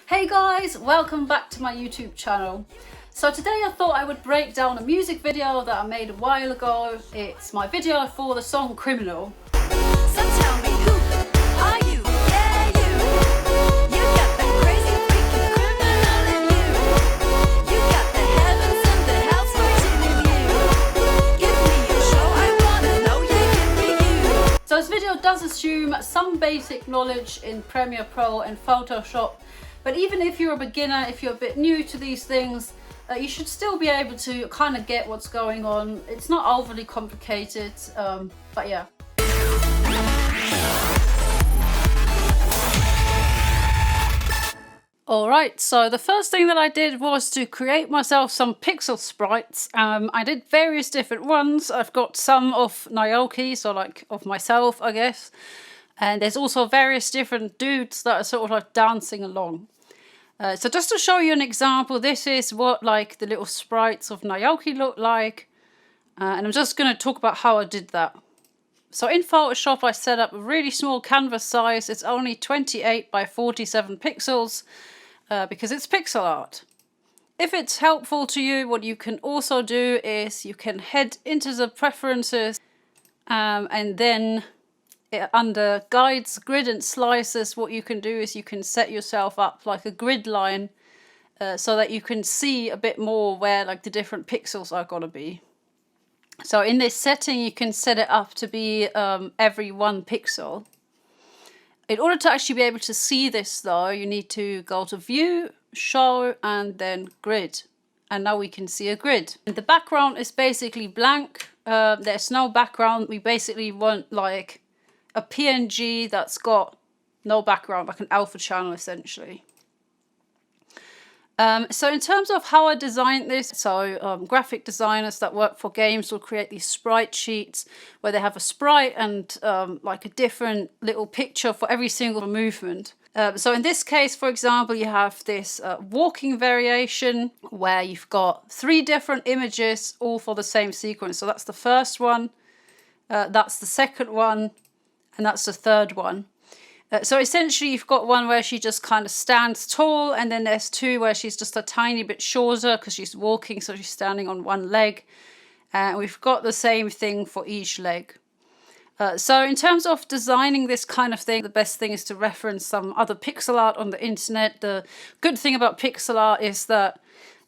Hey guys, welcome back to my YouTube channel. So today I thought I would break down a music video that I made a while ago. It's my video for the song Criminal. So tell me, who are you? Yeah, you. You got that crazy freaking criminal in you. You got the heavens and the hells waiting in you. Give me your show, I wanna know, yeah, give me you. So this video does assume some basic knowledge in Premiere Pro and Photoshop, but even if you're a beginner, if you're a bit new to these things, you should still be able to kind of get what's going on. It's not overly complicated, but yeah. Alright, so the first thing that I did was to create myself some pixel sprites. I did various different ones. I've got some of Nyokeë, so like of myself, I guess. And there's also various different dudes that are sort of like dancing along. So just to show you an example, this is what like the little sprites of Nyokeë look like. And I'm just going to talk about how I did that. So in Photoshop, I set up a really small canvas size. It's only 28 by 47 pixels because it's pixel art. If it's helpful to you, what you can also do is you can head into the preferences and then under guides, grid and slices, what you can do is you can set yourself up like a grid line so that you can see a bit more where like the different pixels are going to be. So in this setting, you can set it up to be every 1 pixel. In order to actually be able to see this though, you need to go to View, Show, and then Grid. And now we can see a grid. And the background is basically blank. There's no background. We basically want like a PNG that's got no background, like an alpha channel essentially. So in terms of how I designed this, so graphic designers that work for games will create these sprite sheets where they have a sprite and like a different little picture for every single movement. So in this case, for example, you have this walking variation where you've got 3 different images all for the same sequence. So that's the first one, that's the second one, and that's the third one. So essentially you've got one where she just kind of stands tall, and then there's 2 where she's just a tiny bit shorter because she's walking, so she's standing on 1 leg. And we've got the same thing for each leg. So in terms of designing this kind of thing, the best thing is to reference some other pixel art on the internet. The good thing about pixel art is that,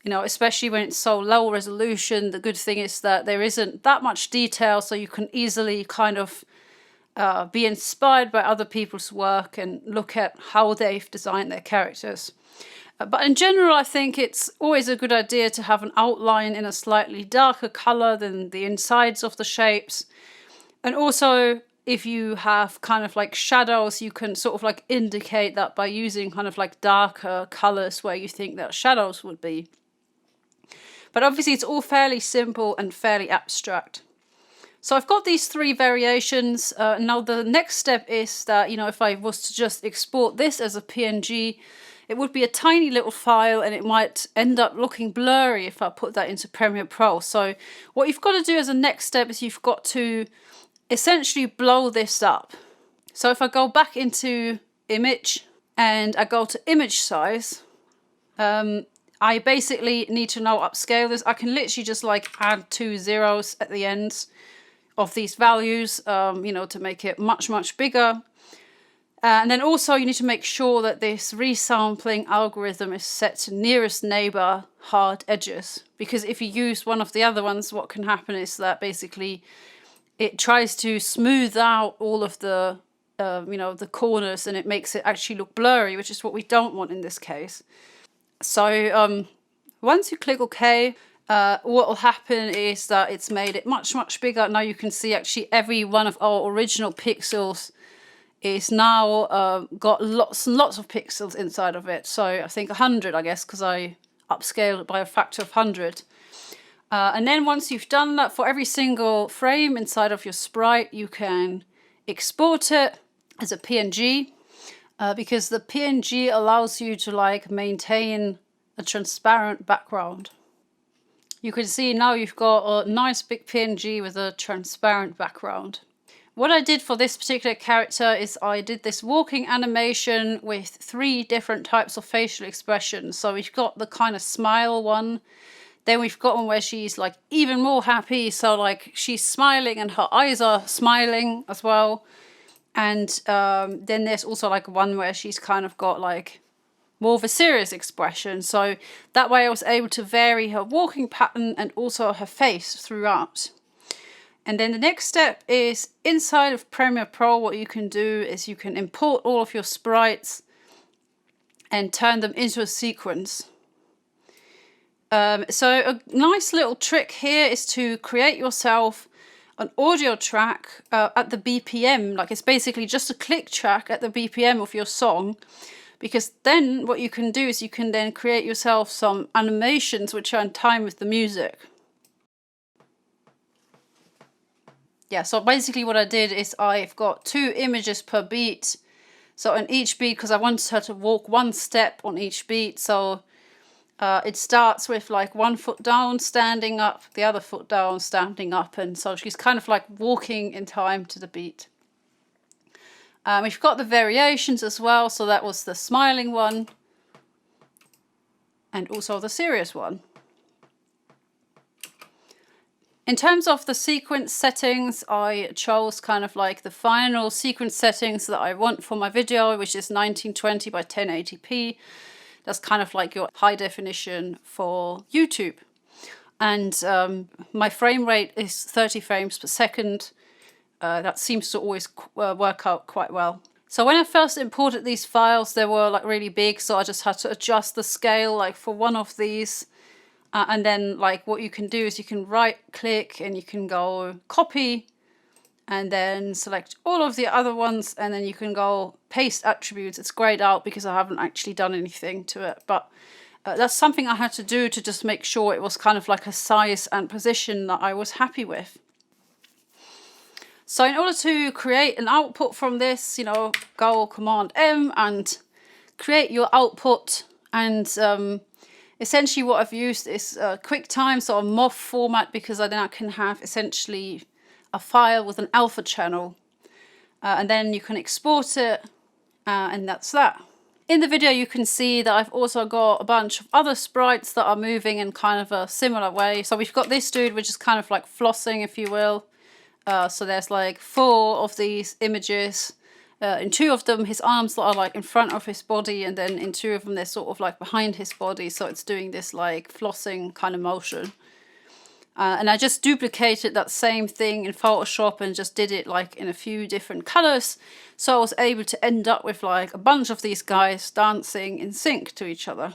you know, especially when it's so low resolution, the good thing is that there isn't that much detail, so you can easily kind of be inspired by other people's work and look at how they've designed their characters. But in general, I think it's always a good idea to have an outline in a slightly darker color than the insides of the shapes. And also, if you have kind of like shadows, you can sort of like indicate that by using kind of like darker colors where you think that shadows would be. But obviously, it's all fairly simple and fairly abstract. So I've got these 3 variations. Now the next step is that, you know, if I was to just export this as a PNG, it would be a tiny little file and it might end up looking blurry if I put that into Premiere Pro. So what you've got to do as a next step is you've got to essentially blow this up. So if I go back into Image and I go to Image Size, I basically need to now upscale this. I can literally just like add 2 zeros at the ends of these values, you know, to make it much, much bigger. And then also you need to make sure that this resampling algorithm is set to nearest neighbor hard edges. Because if you use one of the other ones, what can happen is that basically it tries to smooth out all of the, you know, the corners, and it makes it actually look blurry, which is what we don't want in this case. So once you click OK, what will happen is that it's made it much, much bigger. Now you can see actually every one of our original pixels is now got lots and lots of pixels inside of it. So I think 100, I guess, because I upscaled it by a factor of 100. And then once you've done that for every single frame inside of your sprite, you can export it as a PNG because the PNG allows you to like maintain a transparent background. You can see now you've got a nice big PNG with a transparent background. What I did for this particular character is I did this walking animation with 3 different types of facial expressions. So we've got the kind of smile one. Then we've got one where she's like even more happy. So like she's smiling and her eyes are smiling as well. And then there's also like one where she's kind of got like more of a serious expression. So that way I was able to vary her walking pattern and also her face throughout. And then the next step is inside of Premiere Pro, what you can do is you can import all of your sprites and turn them into a sequence. So a nice little trick here is to create yourself an audio track at the BPM. Like it's basically just a click track at the BPM of your song. Because then what you can do is you can then create yourself some animations which are in time with the music. Yeah, so basically what I did is I've got 2 images per beat. So on each beat, because I wanted her to walk 1 step on each beat. So it starts with like 1 foot down, standing up, the other foot down, standing up. And so she's kind of like walking in time to the beat. We've got the variations as well. So that was the smiling one and also the serious one. In terms of the sequence settings, I chose kind of like the final sequence settings that I want for my video, which is 1920 by 1080p. That's kind of like your high definition for YouTube. And my frame rate is 30 frames per second. That seems to always work out quite well. So when I first imported these files, they were like really big. So I just had to adjust the scale like for one of these. And then like what you can do is you can right click and you can go copy and then select all of the other ones. And then you can go paste attributes. It's grayed out because I haven't actually done anything to it. But that's something I had to do to just make sure it was kind of like a size and position that I was happy with. So in order to create an output from this, you know, go Command M and create your output. And essentially what I've used is QuickTime, so a MOV format, because then I can have essentially a file with an alpha channel. And then you can export it, and that's that. In the video you can see that I've also got a bunch of other sprites that are moving in kind of a similar way. So we've got this dude, which is kind of like flossing, if you will. So there's like 4 of these images. In 2 of them, his arms are like in front of his body, and then in 2 of them, they're sort of like behind his body. So it's doing this like flossing kind of motion. And I just duplicated that same thing in Photoshop and just did it like in a few different colors. So I was able to end up with like a bunch of these guys dancing in sync to each other.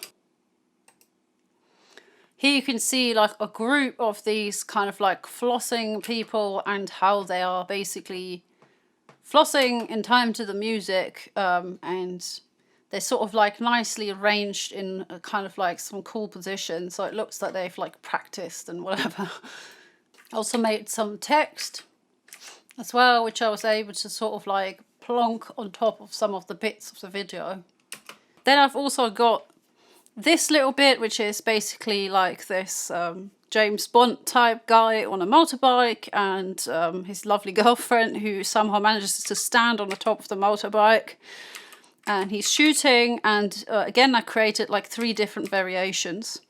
Here you can see like a group of these kind of like flossing people and how they are basically flossing in time to the music, and they're sort of like nicely arranged in a kind of like some cool position, so it looks like they've like practiced and whatever. Also made some text as well, which I was able to sort of like plonk on top of some of the bits of the video. Then I've also got this little bit, which is basically like this James Bond type guy on a motorbike and his lovely girlfriend who somehow manages to stand on the top of the motorbike, and he's shooting. And again, I created like 3 different variations.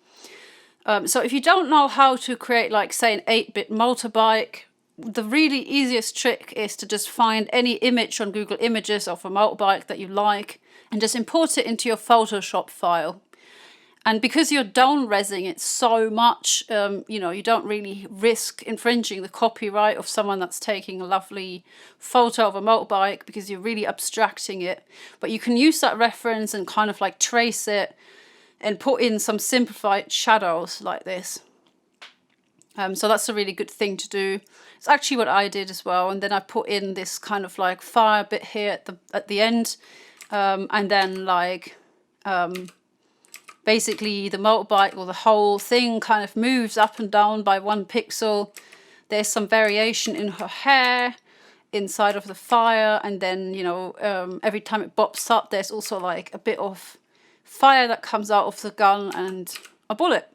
So if you don't know how to create like say an 8-bit motorbike, the really easiest trick is to just find any image on Google Images of a motorbike that you like and just import it into your Photoshop file. And because you're down-resing it so much, you know, you don't really risk infringing the copyright of someone that's taking a lovely photo of a motorbike, because you're really abstracting it. But you can use that reference and kind of like trace it and put in some simplified shadows like this. So that's a really good thing to do. It's actually what I did as well. And then I put in this kind of like fire bit here at the end, and then like basically the motorbike or the whole thing kind of moves up and down by 1 pixel. There's some variation in her hair inside of the fire, and then, you know, every time it pops up, there's also like a bit of fire that comes out of the gun and a bullet.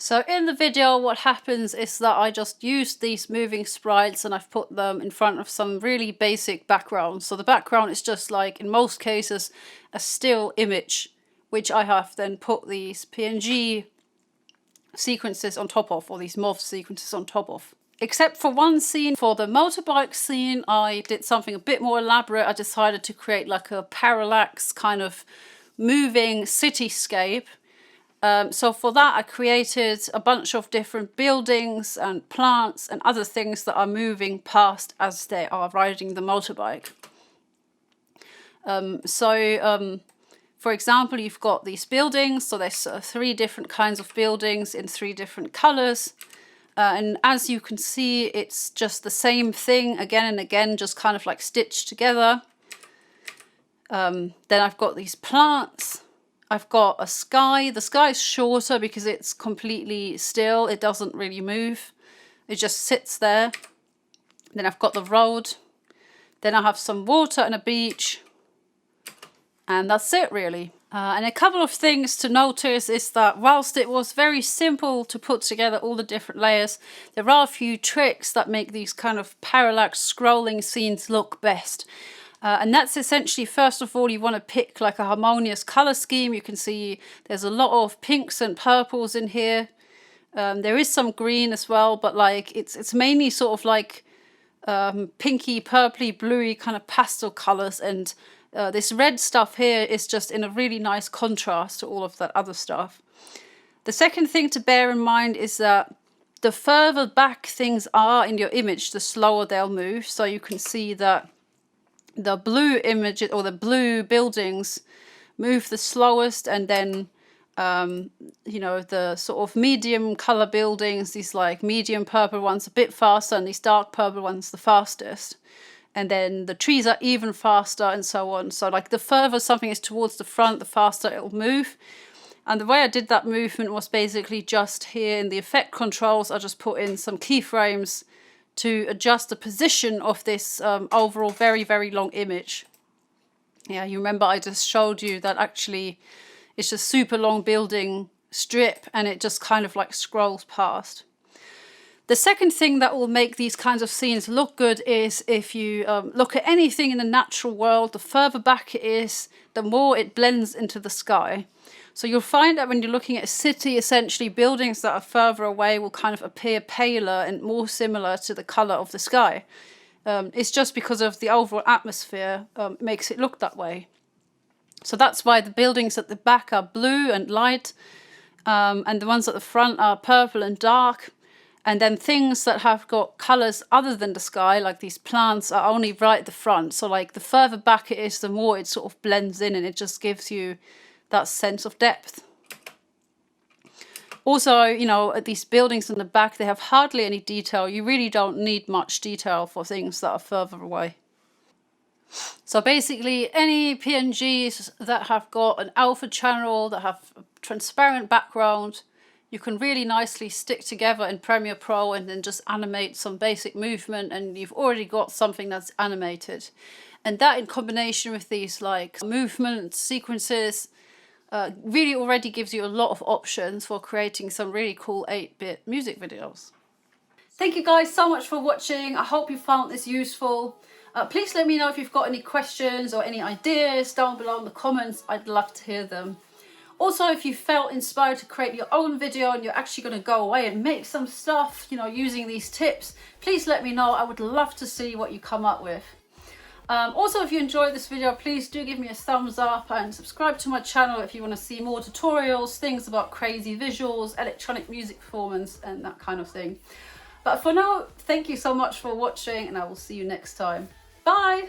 So in the video, what happens is that I just used these moving sprites and I've put them in front of some really basic background. So the background is just like, in most cases, a still image, which I have then put these PNG sequences on top of, or these morph sequences on top of. Except for one scene. For the motorbike scene, I did something a bit more elaborate. I decided to create like a parallax kind of moving cityscape. So for that, I created a bunch of different buildings and plants and other things that are moving past as they are riding the motorbike. For example, you've got these buildings. So there's 3 different kinds of buildings in 3 different colors. And as you can see, it's just the same thing again and again, just kind of like stitched together. Then I've got these plants. I've got a sky. The sky is shorter because it's completely still. It doesn't really move. It just sits there. Then I've got the road. Then I have some water and a beach. And that's it really. And a couple of things to notice is that whilst it was very simple to put together all the different layers, there are a few tricks that make these kind of parallax scrolling scenes look best. And that's essentially, first of all, you want to pick like a harmonious color scheme. You can see there's a lot of pinks and purples in here. There is some green as well, but like it's mainly sort of like pinky, purpley, bluey kind of pastel colors. And this red stuff here is just in a really nice contrast to all of that other stuff. The second thing to bear in mind is that the further back things are in your image, the slower they'll move. So you can see that the blue image or the blue buildings move the slowest, and then you know, the sort of medium color buildings, these like medium purple ones a bit faster, and these dark purple ones the fastest. And then the trees are even faster, and so on. So like the further something is towards the front, the faster it'll move. And the way I did that movement was basically just here in the effect controls, I just put in some keyframes to adjust the position of this overall very, very long image. Yeah, you remember I just showed you that actually it's a super long building strip and it just kind of like scrolls past. The second thing that will make these kinds of scenes look good is if you look at anything in the natural world, the further back it is, the more it blends into the sky. So you'll find that when you're looking at a city, essentially buildings that are further away will kind of appear paler and more similar to the color of the sky. It's just because of the overall atmosphere makes it look that way. So that's why the buildings at the back are blue and light, and the ones at the front are purple and dark. And then things that have got colors other than the sky, like these plants, are only right at the front. So like the further back it is, the more it sort of blends in, and it just gives you that sense of depth. Also, you know, at these buildings in the back, they have hardly any detail. You really don't need much detail for things that are further away. So basically, any PNGs that have got an alpha channel, that have a transparent background, you can really nicely stick together in Premiere Pro and then just animate some basic movement, and you've already got something that's animated. And that in combination with these like movement sequences really already gives you a lot of options for creating some really cool 8-bit music videos. Thank you guys so much for watching. I hope you found this useful. Please let me know if you've got any questions or any ideas down below in the comments. I'd love to hear them. Also, if you felt inspired to create your own video and you're actually going to go away and make some stuff, you know, using these tips, please let me know. I would love to see what you come up with. Also, if you enjoyed this video, please do give me a thumbs up and subscribe to my channel if you want to see more tutorials, things about crazy visuals, electronic music performance, and that kind of thing. But for now, thank you so much for watching, and I will see you next time. Bye!